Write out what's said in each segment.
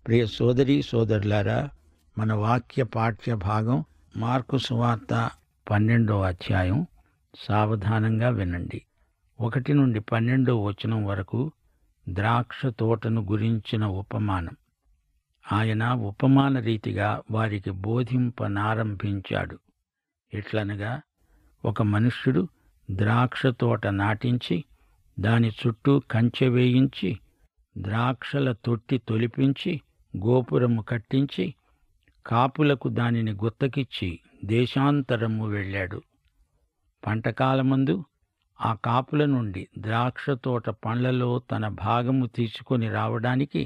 ప్రియ సోదరీ సోదరులారా, మన వాక్య పాఠ్య భాగం మార్కు సువార్త 12వ అధ్యాయం. సావధానంగా వినండి. 1 నుండి 12వ వచనం వరకు ద్రాక్ష తోటను గురించిన ఉపమానం. ఆయన ఉపమాన రీతిగా వారికి బోధింపనారంభించాడు. ఎట్లనగా, ఒక మనుష్యుడు ద్రాక్ష తోట నాటించి దాని చుట్టూ కంచె వేయించి ద్రాక్షల తొట్టి తొలిపించి గోపురము కట్టించి కాపులకు దానిని గుత్తకిచ్చి దేశాంతరము వెళ్ళాడు. పంటకాలమందు ఆ కాపుల నుండి ద్రాక్ష తోట పండ్లలో తన భాగము తీసుకొని రావడానికి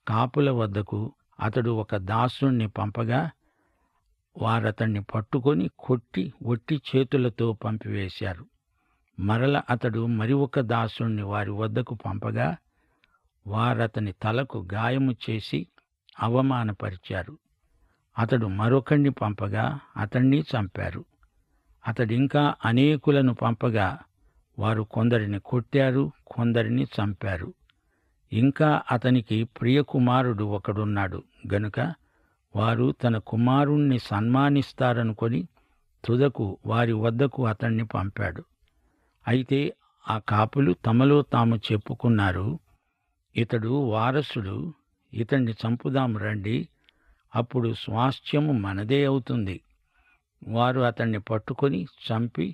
కాపుల వద్దకు అతడు ఒక దాసుణ్ణి పంపగా, వారతణ్ణి పట్టుకొని కొట్టి ఒట్టి చేతులతో పంపివేశారు. మరల అతడు మరి ఒక దాసుణ్ణి వారి వద్దకు పంపగా, వారతని తలకు గాయము చేసి అవమానపరిచారు. అతడు మరొకణ్ణి పంపగా అతణ్ణి చంపారు. అతడింకా అనేకులను పంపగా వారు కొందరిని కొట్టారు, కొందరిని చంపారు. ఇంకా అతనికి ప్రియకుమారుడు ఒకడున్నాడు గనుక వారు తన కుమారుణ్ణి సన్మానిస్తారనుకొని తుదకు వారి వద్దకు అతణ్ణి పంపాడు. అయితే ఆ కాపులు తమలో తాము చెప్పుకున్నారు, ఇతడు వారసుడు, ఇతణ్ణి చంపుదాము రండి, అప్పుడు స్వాస్థ్యము మనదే అవుతుంది. వారు అతణ్ణి పట్టుకొని చంపి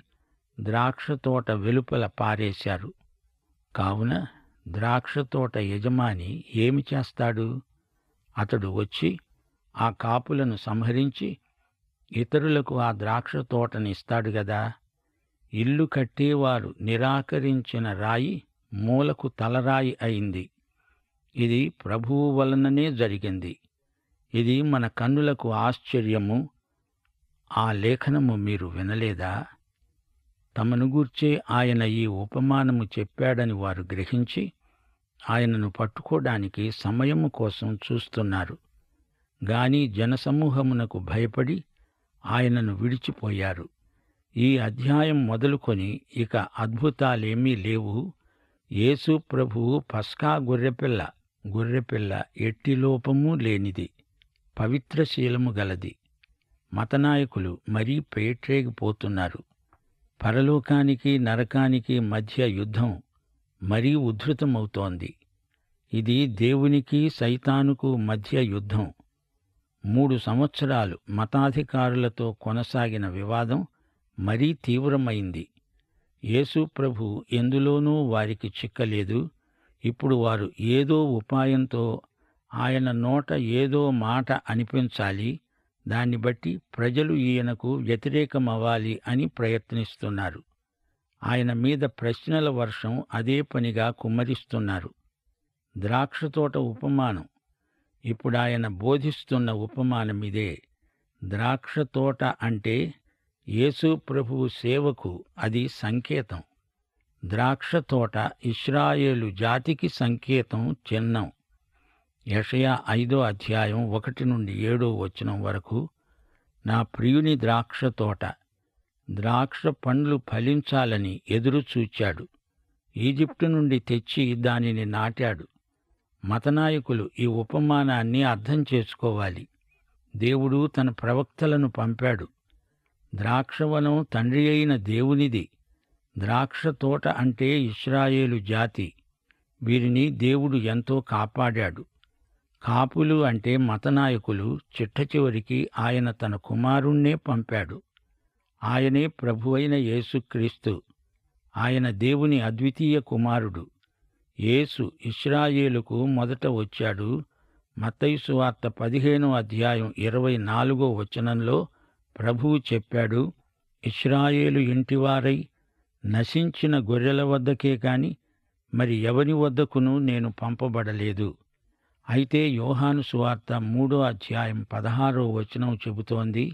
ద్రాక్ష తోట వెలుపల పారేశారు. కావున ద్రాక్ష తోట యజమాని ఏమి చేస్తాడు? అతడు వచ్చి ఆ కాపులను సంహరించి ఇతరులకు ఆ ద్రాక్ష తోటనిస్తాడు గదా. ఇల్లు కట్టేవారు నిరాకరించిన రాయి మూలకు తలరాయి అయింది. ఇది ప్రభువు వలననే జరిగింది. ఇది మన కన్నులకు ఆశ్చర్యము. ఆ లేఖనము మీరు వినలేదా? తమను గూర్చే ఆయన ఈ ఉపమానము చెప్పాడని వారు గ్రహించి ఆయనను పట్టుకోవడానికి సమయము కోసం చూస్తున్నారు. గాని జనసమూహమునకు భయపడి ఆయనను విడిచిపోయారు. ఈ అధ్యాయం మొదలుకొని ఇక అద్భుతాలేమీ లేవు. యేసు ప్రభువు పస్కా గొర్రెపిల్ల ఎట్టి లోపమూ లేనిది, పవిత్రశీలము గలది. మతనాయకులు మరీ పేట్రేగిపోతున్నారు. పరలోకానికి నరకానికి మధ్య యుద్ధం మరీ ఉద్ధృతమవుతోంది. ఇది దేవునికి సైతానుకు మధ్య యుద్ధం. 3 సంవత్సరాలు మతాధికారులతో కొనసాగిన వివాదం మరీ తీవ్రమైంది. యేసు ప్రభు ఎందులోనూ వారికి చిక్కలేదు. ఇప్పుడు వారు ఏదో ఉపాయంతో ఆయన నోట ఏదో మాట అనిపించాలి, దాన్ని బట్టి ప్రజలు ఈయనకు వ్యతిరేకమవ్వాలి అని ప్రయత్నిస్తున్నారు. ఆయన మీద ప్రశ్నల వర్షం అదే పనిగా కుమ్మరిస్తున్నారు. ద్రాక్షతోట ఉపమానం. ఇప్పుడు ఆయన బోధిస్తున్న ఉపమానమిదే. ద్రాక్షతోట అంటే యేసు ప్రభువు సేవకు అది సంకేతం. ద్రాక్షతోట ఇశ్రాయేలు జాతికి సంకేతం, చిహ్నం. యెషయా 5వ అధ్యాయం 1 నుండి 7వ వచనం వరకు, నా ప్రియుని ద్రాక్షతోట ద్రాక్ష పండ్లు ఫలించాలని ఎదురు చూచాడు. ఈజిప్టు నుండి తెచ్చి దానిని నాటాడు. మతనాయకులు ఈ ఉపమానాన్ని అర్థం చేసుకోవాలి. దేవుడు తన ప్రవక్తలను పంపాడు. ద్రాక్షవనం తండ్రి అయిన దేవునిది. ద్రాక్ష తోట అంటే ఇశ్రాయేలు జాతి. వీరిని దేవుడు ఎంతో కాపాడాడు. కాపులు అంటే మతనాయకులు. చిట్టచివరికి ఆయన తన కుమారుణ్ణే పంపాడు. ఆయనే ప్రభువైన యేసుక్రీస్తు. ఆయన దేవుని అద్వితీయ కుమారుడు. యేసు ఇశ్రాయేలుకు మొదట వచ్చాడు. మత్తయి సువార్త 15వ అధ్యాయం 24వ వచనంలో ప్రభువు చెప్పాడు, ఇశ్రాయేలు ఇంటివారై నశించిన గొర్రెల వద్దకే కాని మరి ఎవని వద్దకును నేను పంపబడలేదు. అయితే యోహాను సువార్త 3వ అధ్యాయం 16వ వచనం చెబుతోంది,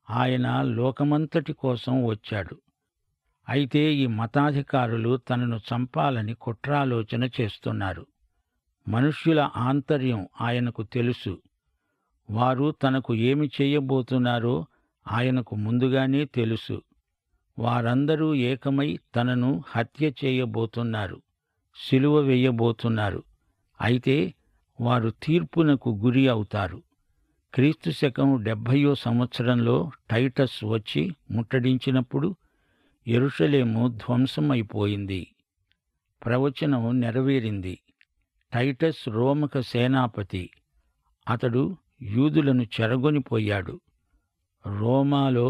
ఆయన లోకమంతటి కోసం వచ్చాడు. అయితే ఈ మతాధికారులు తనను చంపాలని కుట్రాలోచన చేస్తున్నారు. మనుష్యుల ఆంతర్యం ఆయనకు తెలుసు. వారు తనకు ఏమి చేయబోతున్నారో ఆయనకు ముందుగానే తెలుసు. వారందరూ ఏకమై తనను హత్య చేయబోతున్నారు, సిలువ వేయబోతున్నారు. అయితే వారు తీర్పునకు గురి అవుతారు. క్రీస్తు శకం 70వ సంవత్సరంలో టైటస్ వచ్చి ముట్టడించినప్పుడు యెరూషలేము ధ్వంసమైపోయింది. ప్రవచనం నెరవేరింది. టైటస్ రోమక సేనాపతి. అతడు యూదులను చెరగొనిపోయాడు. రోమాలో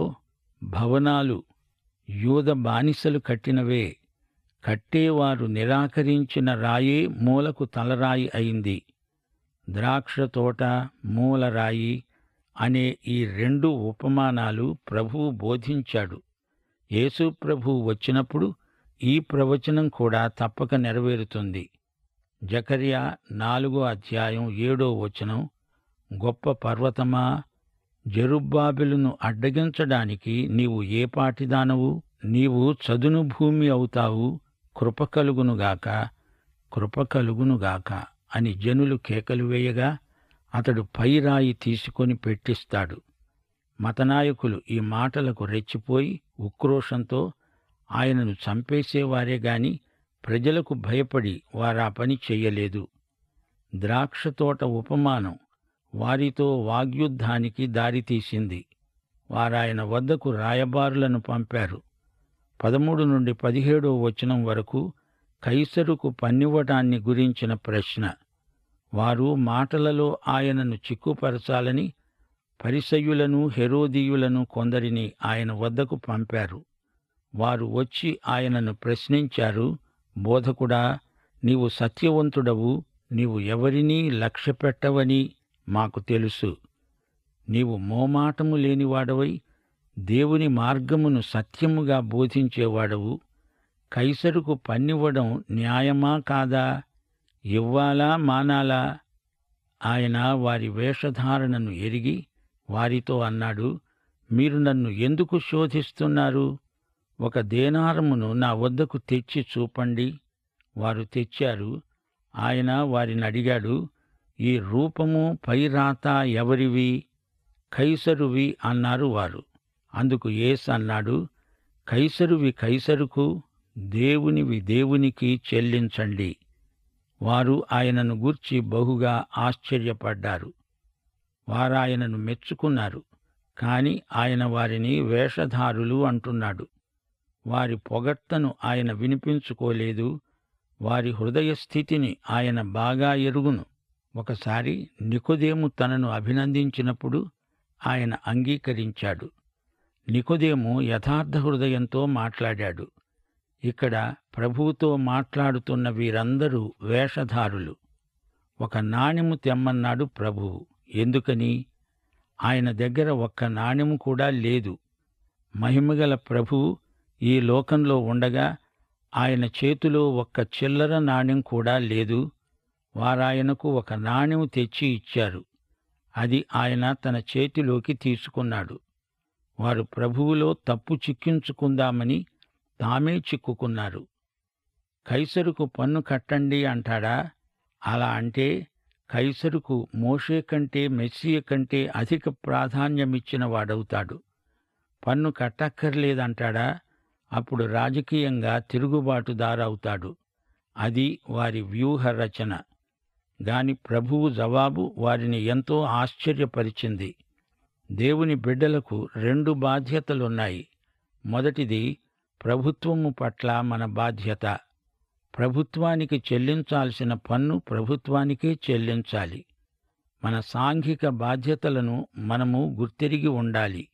భవనాలు యూద బానిసలు కట్టినవే. కట్టేవారు నిరాకరించిన రాయే మూలకు తలరాయి అయింది. ద్రాక్ష తోట, మూలరాయి అనే ఈ 2 ఉపమానాలు ప్రభువు బోధించాడు. యేసు ప్రభువు వచ్చినప్పుడు ఈ ప్రవచనం కూడా తప్పక నెరవేరుతుంది. జకర్యా 4వ అధ్యాయం 7వ వచనం, గొప్ప పర్వతమా, జెరుబ్బాబెలును అడ్డగించడానికి నీవు ఏ పాటిదానవు? నీవు చదును భూమి అవుతావు. కృప కలుగునుగాక, కృప కలుగునుగాక అని జనులు కేకలు వేయగా అతడు పైరాయి తీసుకొని పెట్టిస్తాడు. మతనాయకులు ఈ మాటలకు రెచ్చిపోయి ఉక్రోషంతో ఆయనను చంపేసేవారే గాని ప్రజలకు భయపడి వారా పని చెయ్యలేదు. ద్రాక్షతోట ఉపమానం వారితో వాగ్యుద్ధానికి దారితీసింది. వారాయన వద్దకు రాయబారులను పంపారు. 13 నుండి 17వ వచనం వరకు కైసరుకు పన్నివ్వటాన్ని గురించిన ప్రశ్న. వారు మాటలలో ఆయనను చిక్కుపరచాలని పరిసయ్యులను, హెరోదీయులను కొందరిని ఆయన వద్దకు పంపారు. వారు వచ్చి ఆయనను ప్రశ్నించారు. బోధకుడా, నీవు సత్యవంతుడవు, నీవు ఎవరినీ లక్ష్యపెట్టవని మాకు తెలుసు. నీవు మోమాటము లేనివాడవై దేవుని మార్గమును సత్యముగా బోధించేవాడవు. కైసరుకు పన్నివ్వడం న్యాయమా కాదా? ఇవ్వాలా మానాలా? ఆయన వారి వేషధారణను ఎరిగి వారితో అన్నాడు, మీరు నన్ను ఎందుకు శోధిస్తున్నారు? 1 దేనారమును నా వద్దకు తెచ్చి చూపండి. వారు తెచ్చారు. ఆయన వారిని అడిగాడు, ఈ రూపము పైరాత ఎవరివి? కైసరువి అన్నారు వారు. అందుకు యేసు అన్నాడు, కైసరువి కైసరుకు, దేవునివి దేవునికి చెల్లించండి. వారు ఆయనను గూర్చి బహుగా ఆశ్చర్యపడ్డారు. వారాయనను మెచ్చుకున్నారు. కాని ఆయన వారిని వేషధారులు అంటున్నాడు. వారి పొగడ్తను ఆయన వినిపించుకోలేదు. వారి హృదయ స్థితిని ఆయన బాగా ఎరుగును. ఒకసారి నికోదేము తనను అభినందించినప్పుడు ఆయన అంగీకరించాడు. నికోదేము యథార్థ హృదయంతో మాట్లాడాడు. ఇక్కడ ప్రభువుతో మాట్లాడుతున్న వీరందరూ వేషధారులు. 1 నాణెము తెమ్మన్నాడు ప్రభువు. ఎందుకని? ఆయన దగ్గర 1 నాణెము కూడా లేదు. మహిమగల ప్రభువు ఈ లోకంలో ఉండగా ఆయన చేతిలో 1 చిల్లర నాణెం కూడా లేదు. వారాయనకు 1 నాణెం తెచ్చి ఇచ్చారు. అది ఆయన తన చేతిలోకి తీసుకున్నాడు. వారు ప్రభువులో తప్పు చిక్కించుకుందామని తామే చిక్కుకున్నారు. కైసరుకు పన్ను కట్టండి అంటాడా? అలా అంటే కైసరుకు మోషే కంటే, మెస్సియ కంటే అధిక ప్రాధాన్యమిచ్చిన వాడవుతాడు. పన్ను కట్టక్కర్లేదంటాడా? అప్పుడు రాజకీయంగా తిరుగుబాటుదారవుతాడు. అది వారి వ్యూహ రచన. గాని ప్రభువు జవాబు వారిని ఎంతో ఆశ్చర్యపరిచింది. దేవుని బిడ్డలకు 2 బాధ్యతలున్నాయి. మొదటిది ప్రభుత్వము పట్ల మన బాధ్యత. ప్రభుత్వానికి చెల్లించాల్సిన పన్ను ప్రభుత్వానికే చెల్లించాలి. మన సాంఘిక బాధ్యతలను మనము గుర్తెరిగి ఉండాలి.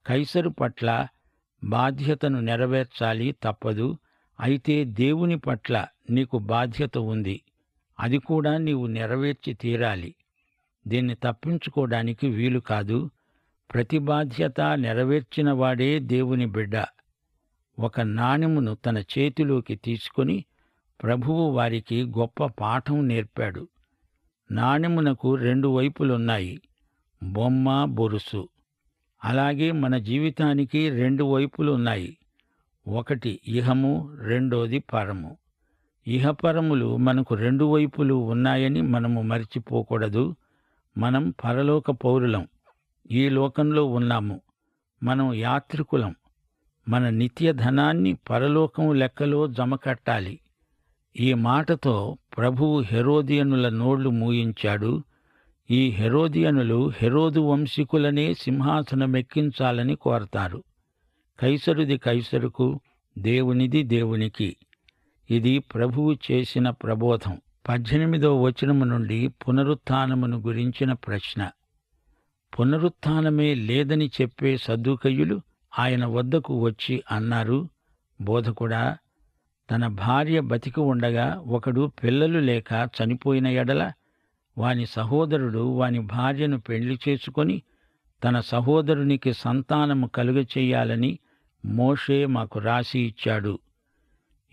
కైసరు పట్ల బాధ్యతను నెరవేర్చాలి, తప్పదు. అయితే దేవుని పట్ల నీకు బాధ్యత ఉంది. అది కూడా నీవు నెరవేర్చి తీరాలి. దీన్ని తప్పించుకోవడానికి వీలు కాదు. ప్రతి బాధ్యత నెరవేర్చిన వాడే దేవుని బిడ్డ. 1 నాణెమును తన చేతిలోకి తీసుకొని ప్రభువు వారికి గొప్ప పాఠం నేర్పాడు. నాణెమునకు 2 వైపులున్నాయి, బొమ్మ, బొరుసు. అలాగే మన జీవితానికి 2 వైపులున్నాయి. ఒకటి ఇహము, రెండోది పరము. ఇహపరములు మనకు 2 వైపులు ఉన్నాయని మనము మరిచిపోకూడదు. మనం పరలోక పౌరులం. ఈ లోకంలో ఉన్నాము. మనం యాత్రికులం. మన నిత్య ధనాన్ని పరలోకం లెక్కలో జమకట్టాలి. ఈ మాటతో ప్రభువు హెరోదియనుల నోళ్లు మూయించాడు. ఈ హెరోదియనులు హెరోదు వంశీకులనే సింహాసనమెక్కించాలని కోరతారు. కైసరుది కైసరుకు, దేవునిది దేవునికి. ఇది ప్రభువు చేసిన ప్రబోధం. 18వ వచనము నుండి పునరుత్థానమును గురించిన ప్రశ్న. పునరుత్థానమే లేదని చెప్పే సద్దూకయ్యులు ఆయన వద్దకు వచ్చి అన్నారు, బోధకుడా, తన భార్య బతికి ఉండగా ఒకడు పిల్లలు లేక చనిపోయిన ఎడల వాని సహోదరుడు వాని భార్యను పెళ్లి చేసుకొని తన సహోదరునికి సంతానము కలుగచెయ్యాలని మోషే మాకు రాసి ఇచ్చాడు.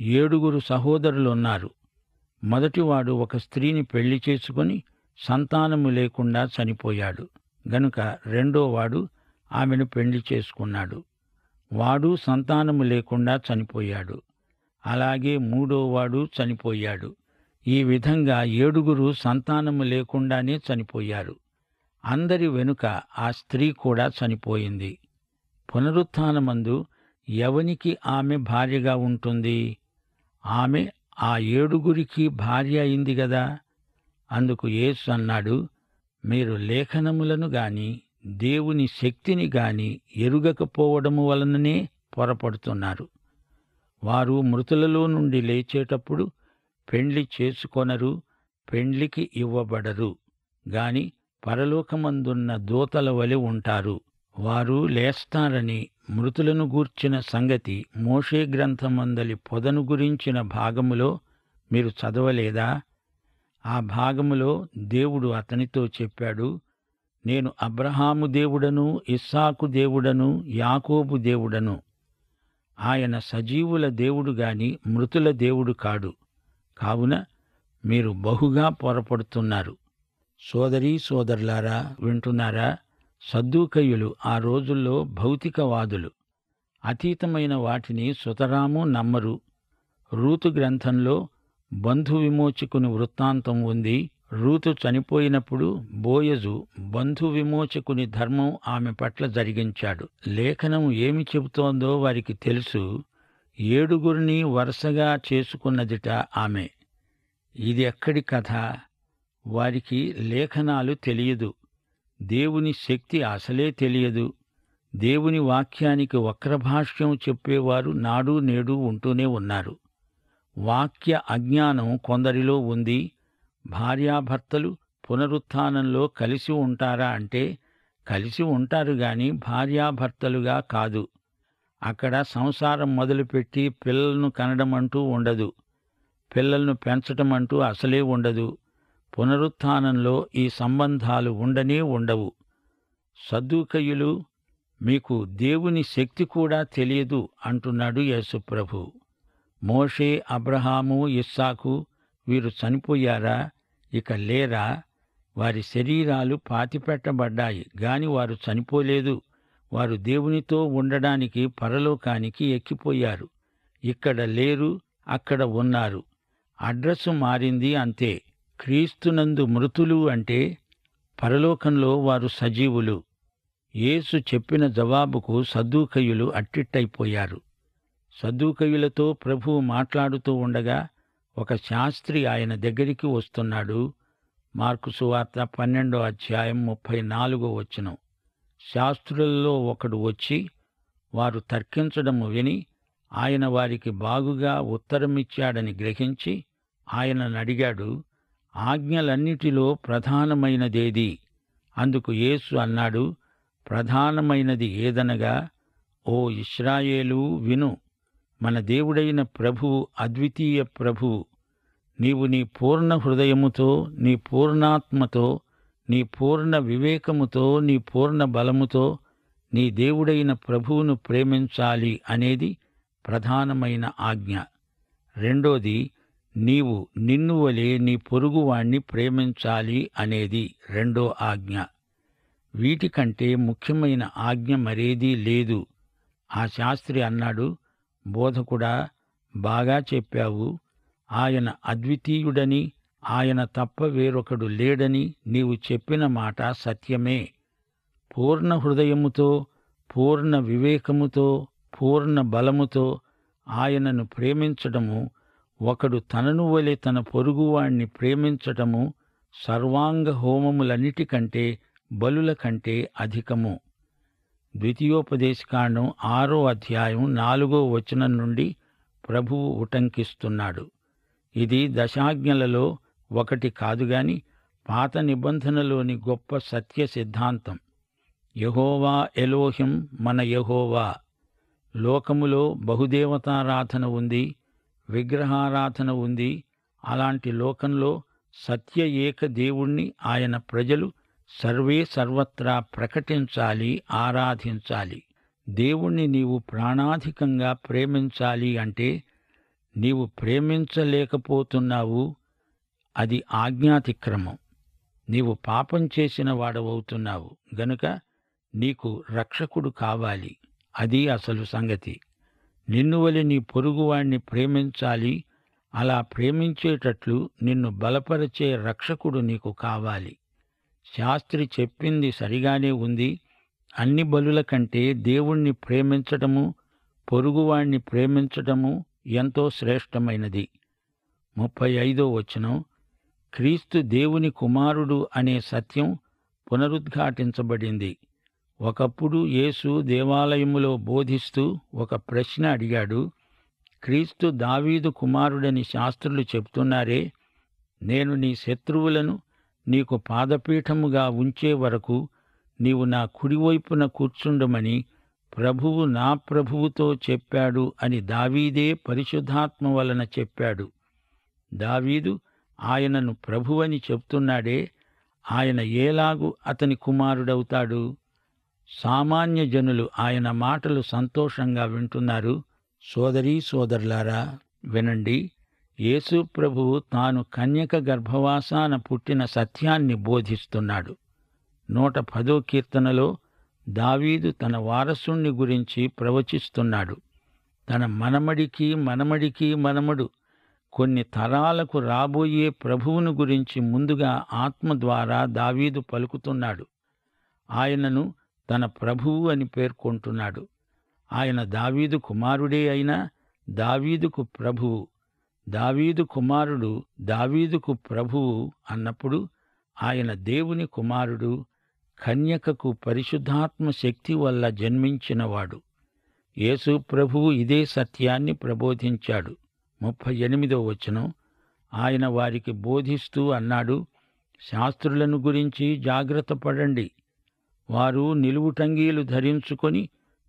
7 సహోదరులున్నారు. మొదటివాడు ఒక స్త్రీని పెళ్లి చేసుకొని సంతానము లేకుండా చనిపోయాడు గనుక రెండోవాడు ఆమెను పెళ్లి చేసుకున్నాడు. వాడు సంతానము లేకుండా చనిపోయాడు. అలాగే 3వాడు చనిపోయాడు. ఈ విధంగా 7 సంతానము లేకుండానే చనిపోయారు. అందరి వెనుక ఆ స్త్రీ కూడా చనిపోయింది. పునరుత్థానమందు ఎవనికి ఆమె భార్యగా ఉంటుంది? ఆమె ఆ 7 భార్య అయింది గదా. అందుకు యేసు అన్నాడు, మీరు లేఖనములను గాని దేవుని శక్తిని గాని ఎరుగకపోవడము వలననే పొరపడుతున్నారు. వారు మృతులలో నుండి లేచేటప్పుడు పెండ్లి చేసుకొనరు, పెండ్లికి ఇవ్వబడరు గాని పరలోకమందున్న దూతల వలె ఉంటారు. వారు లేస్తారని మృతులను గూర్చిన సంగతి మోషే గ్రంథమందలి పొదను గురించిన భాగములో మీరు చదవలేదా? ఆ భాగములో దేవుడు అతనితో చెప్పాడు, నేను అబ్రహాము దేవుడను, ఇస్సాకు దేవుడను, యాకోబు దేవుడను. ఆయన సజీవుల దేవుడు గాని మృతుల దేవుడు కాడు. కావున మీరు బహుగా పొరపడుతున్నారు. సోదరీ సోదరులారా, వింటున్నారా? సద్దూకయ్యులు ఆ రోజుల్లో భౌతికవాదులు. అతీతమైన వాటిని సుతరాము నమ్మరు. రూతు గ్రంథంలో బంధు విమోచకుని వృత్తాంతం ఉంది. రూతు చనిపోయినప్పుడు బోయజు బంధు విమోచకుని ధర్మం ఆమె పట్ల జరిగించాడు. లేఖనం ఏమి చెబుతోందో వారికి తెలుసు. 7 వరుసగా చేసుకున్నదిట ఆమె. ఇది ఎక్కడి కథ? వారికి లేఖనాలు తెలియదు. దేవుని శక్తి అసలే తెలియదు. దేవుని వాక్యానికి వక్రభాష్యం చెప్పేవారు నాడు నేడు ఉంటూనే ఉన్నారు. వాక్య అజ్ఞానం కొందరిలో ఉంది. భార్యాభర్తలు పునరుత్థానంలో కలిసి ఉంటారా అంటే కలిసి ఉంటారు గాని భార్యాభర్తలుగా కాదు. అక్కడ సంసారం మొదలుపెట్టి పిల్లలను కనడమంటూ ఉండదు. పిల్లలను పెంచటమంటూ అసలే ఉండదు. పునరుత్థానంలో ఈ సంబంధాలు ఉండనే ఉండవు. సద్దూకయ్యులు, మీకు దేవుని శక్తి కూడా తెలియదు అంటున్నాడు యేసుప్రభు. మోషే, అబ్రహాము, ఇస్సాకు వీరు చనిపోయారా? ఇక లేరా? వారి శరీరాలు పాతిపెట్టబడ్డాయి గాని వారు చనిపోలేదు. వారు దేవునితో ఉండడానికి పరలోకానికి ఎక్కిపోయారు. ఇక్కడ లేరు, అక్కడ ఉన్నారు. అడ్రస్సు మారింది అంతే. క్రీస్తునందు మృతులు అంటే పరలోకంలో వారు సజీవులు. యేసు చెప్పిన జవాబుకు సద్దూకయ్యులు అట్టిట్టయిపోయారు. సద్దూకయ్యులతో ప్రభువు మాట్లాడుతూ ఉండగా ఒక శాస్త్రి ఆయన దగ్గరికి వస్తున్నాడు. మార్కు సువార్త 12:34 శాస్త్రులలో ఒకడు వచ్చి వారు తర్కించడము విని ఆయన వారికి బాగుగా ఉత్తరమిచ్చాడని గ్రహించి ఆయననడిగాడు, ఆజ్ఞలన్నిటిలో ప్రధానమైనదేది? అందుకు యేసు అన్నాడు, ప్రధానమైనది ఏదనగా, ఓ ఇశ్రాయేలు విను, మన దేవుడైన ప్రభువు అద్వితీయ ప్రభువు. నీవు నీ పూర్ణ హృదయముతో, నీ పూర్ణాత్మతో, నీ పూర్ణ వివేకముతో, నీ పూర్ణ బలముతో నీ దేవుడైన ప్రభువును ప్రేమించాలి అనేది ప్రధానమైన ఆజ్ఞ. రెండోది, నీవు నిన్ను వలె నీ పొరుగువాణ్ణి ప్రేమించాలి అనేది రెండో ఆజ్ఞ. వీటికంటే ముఖ్యమైన ఆజ్ఞ మరేదీ లేదు. ఆ శాస్త్రి అన్నాడు, బోధకుడా, బాగా చెప్పావు. ఆయన అద్వితీయుడని, ఆయన తప్ప వేరొకడు లేడని నీవు చెప్పిన మాట సత్యమే. పూర్ణ హృదయముతో, పూర్ణ వివేకముతో, పూర్ణ బలముతో ఆయనను ప్రేమించడము ఒకడు తనను వలె తన పొరుగువాణ్ణి ప్రేమించటము సర్వాంగ హోమములన్నిటికంటే బలుల కంటే అధికము. ద్వితీయోపదేశకాండం 6వ అధ్యాయం 4వ వచనం నుండి ప్రభువు ఉటంకిస్తున్నాడు. ఇది దశాజ్ఞలలో ఒకటి కాదుగాని పాత నిబంధనలోని గొప్ప సత్య సిద్ధాంతం. యెహోవా ఎలోహిం మన యెహోవా. లోకములో బహుదేవతారాధన ఉంది, విగ్రహారాధన ఉంది. అలాంటి లోకంలో సత్య ఏక దేవుణ్ణి ఆయన ప్రజలు సర్వే సర్వత్రా ప్రకటించాలి, ఆరాధించాలి. దేవుణ్ణి నీవు ప్రాణాధికంగా ప్రేమించాలి అంటే నీవు ప్రేమించలేకపోతున్నావు. అది ఆజ్ఞాతిక్రమం. నీవు పాపం చేసిన వాడవవుతున్నావు గనుక నీకు రక్షకుడు కావాలి. అది అసలు సంగతి. నిన్నువలె నీ పొరుగువాణ్ణి ప్రేమించాలి. అలా ప్రేమించేటట్లు నిన్ను బలపరిచే రక్షకుడు నీకు కావాలి. శాస్త్రి చెప్పింది సరిగానే ఉంది. అన్ని బలుల కంటే దేవుణ్ణి ప్రేమించటము, పొరుగువాణ్ణి ప్రేమించటము ఎంతో శ్రేష్టమైనది. 35వ వచనం, క్రీస్తు దేవుని కుమారుడు అనే సత్యం పునరుద్ఘాటించబడింది. ఒకప్పుడు యేసు దేవాలయములో బోధిస్తూ ఒక ప్రశ్న అడిగాడు. క్రీస్తు దావీదు కుమారుడని శాస్త్రులు చెప్తున్నారే, నేను నీ శత్రువులను నీకు పాదపీఠముగా ఉంచే వరకు నీవు నా కుడివైపున కూర్చుండమని ప్రభువు నా ప్రభువుతో చెప్పాడు అని దావీదే పరిశుద్ధాత్మ వలన చెప్పాడు. దావీదు ఆయనను ప్రభువని చెప్తున్నాడే, ఆయన ఏలాగు అతని కుమారుడవుతాడు? సామాన్య జనులు ఆయన మాటలు సంతోషంగా వింటున్నారు. సోదరీ సోదరులారా వినండి. యేసు ప్రభువు తాను కన్యక గర్భవాసాన పుట్టిన సత్యాన్ని బోధిస్తున్నాడు. 110వ కీర్తనలో దావీదు తన వారసుణ్ణి గురించి ప్రవచిస్తున్నాడు. తన మనమడికి మనమడు కొన్ని తరాలకు రాబోయే ప్రభువును గురించి ముందుగా ఆత్మ ద్వారా దావీదు పలుకుతున్నాడు. ఆయనను తన ప్రభువు అని పేర్కొంటున్నాడు. ఆయన దావీదు కుమారుడే అయినా దావీదుకు ప్రభువు. దావీదు కుమారుడు దావీదుకు ప్రభువు అన్నప్పుడు ఆయన దేవుని కుమారుడు, కన్యకకు పరిశుద్ధాత్మ శక్తి వల్ల జన్మించినవాడు. యేసు ప్రభువు ఇదే సత్యాన్ని ప్రబోధించాడు. 38వ వచనం, ఆయన వారికి బోధిస్తూ అన్నాడు, శాస్త్రులను గురించి జాగ్రత్త పడండి. వారు నిలువుటంగీలు ధరించుకొని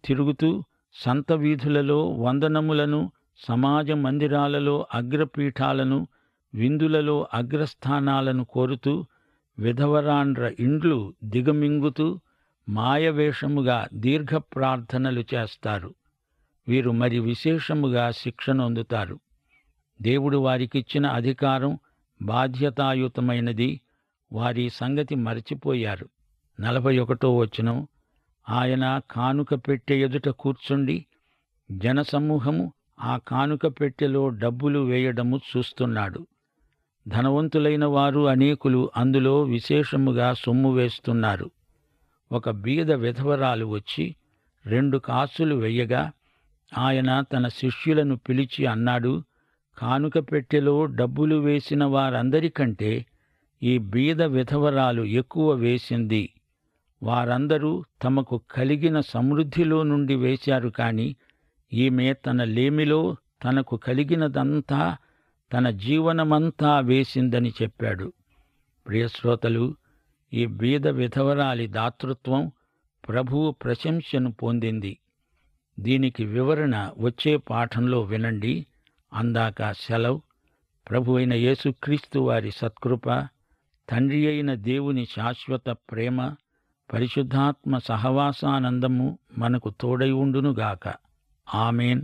తిరుగుతూ సంత వీధులలో వందనములను, సమాజ మందిరాలలో అగ్రపీఠాలను, విందులలో అగ్రస్థానాలను కోరుతూ విధవరాండ్ర ఇండ్లు దిగమింగుతూ మాయవేషముగా దీర్ఘ ప్రార్థనలు చేస్తారు. వీరు మరి విశేషముగా శిక్షనొందుతారు. దేవుడు వారికిచ్చిన అధికారం బాధ్యతాయుతమైనది. వారి సంగతి మరచిపోయారు. 41వ వచనం, ఆయన కానుక పెట్టె ఎదుట కూర్చుండి జనసమూహము ఆ కానుక పెట్టెలో డబ్బులు వేయడము చూస్తున్నాడు. ధనవంతులైన వారు అనేకులు అందులో విశేషముగా సొమ్ము వేస్తున్నారు. ఒక బీద విధవరాలు వచ్చి 2 కాసులు వెయ్యగా ఆయన తన శిష్యులను పిలిచి అన్నాడు, కానుక పెట్టెలో డబ్బులు వేసిన వారందరికంటే ఈ బీద విధవరాలు ఎక్కువ వేసింది. వారందరూ తమకు కలిగిన సమృద్ధిలో నుండి వేశారు కాని ఈమె తన లేమిలో తనకు కలిగినదంతా తన జీవనమంతా వేసిందని చెప్పాడు. ప్రియశ్రోతలు, ఈ బీద విధవరాలి దాతృత్వం ప్రభువు ప్రశంసను పొందింది. దీనికి వివరణ వచ్చే పాఠంలో వినండి. అందాక సెలవు. ప్రభువైన యేసుక్రీస్తు వారి సత్కృప, తండ్రి అయిన దేవుని శాశ్వత ప్రేమ, పరిశుద్ధాత్మ సహవాసానందము మనకు తోడై ఉండునుగాక. ఆమేన్.